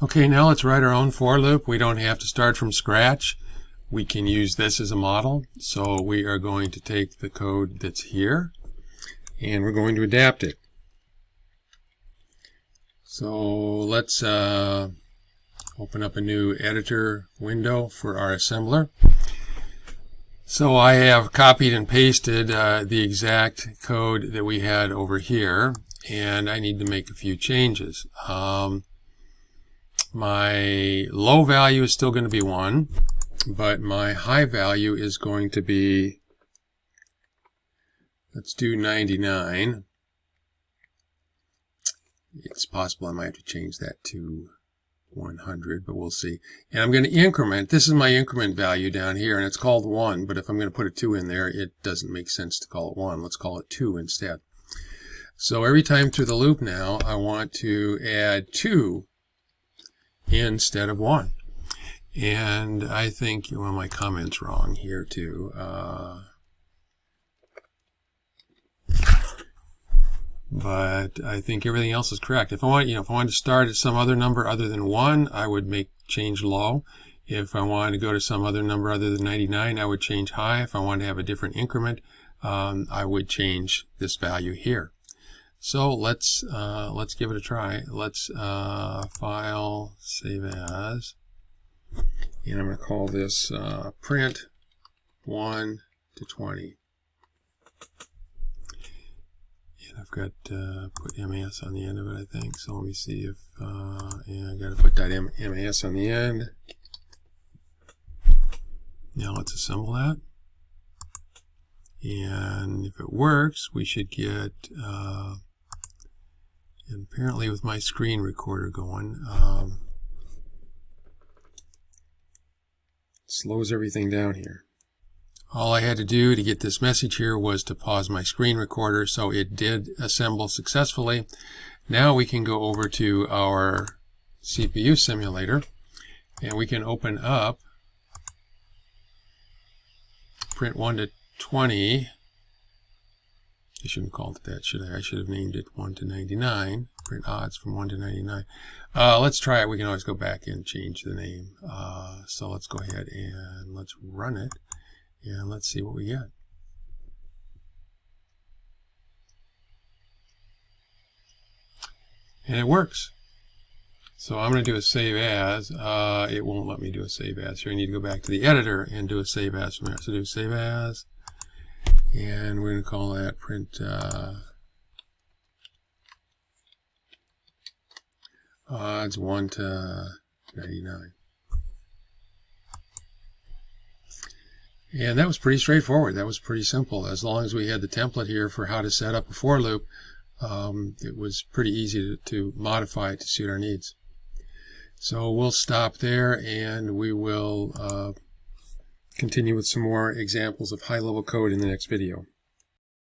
Okay, now let's write our own for loop. We don't have to start from scratch. We can use this as a model. So we are going to take the code that's here and we're going to adapt it. So let's open up a new editor window for our assembler. So I have copied and pasted the exact code that we had over here, and I need to make a few changes. My low value is still going to be 1, but my high value is going to be, let's do 99. It's possible I might have to change that to 100, but we'll see. And I'm going to increment. This is my increment value down here, and it's called 1, but if I'm going to put a 2 in there, it doesn't make sense to call it 1. Let's call it 2 instead. So every time through the loop now, I want to add 2 instead of 1. And I think, well, my comment's wrong here too. But I think everything else is correct. If I want, if I wanted to start at some other number other than 1, I would make change low. If I wanted to go to some other number other than 99, I would change high. If I wanted to have a different increment, I would change this value here. So let's give it a try. Let's file, save as, and I'm going to call this print 1 to 20. I've got put MAS on the end of it, I think. So let me see if, yeah, I got to put that MAS on the end. Now let's assemble that. And if it works, we should get, and apparently with my screen recorder going, slows everything down here. All I had to do to get this message here was to pause my screen recorder, so it did assemble successfully. Now we can go over to our CPU simulator, and we can open up print 1 to 20. I shouldn't have called it that, should I? I should have named it 1 to 99. Print odds from 1 to 99. Let's try it. We can always go back and change the name. So let's go ahead and let's run it. And let's see what we get. And it works. So I'm going to do a save as. It won't let me do a save as here. I need to go back to the editor and do a save as from there. So do save as. And we're going to call that print odds 1 to 99. And that was pretty straightforward. That was pretty simple. As long as we had the template here for how to set up a for loop, it was pretty easy to modify it to suit our needs. So we'll stop there, and we will continue with some more examples of high-level code in the next video.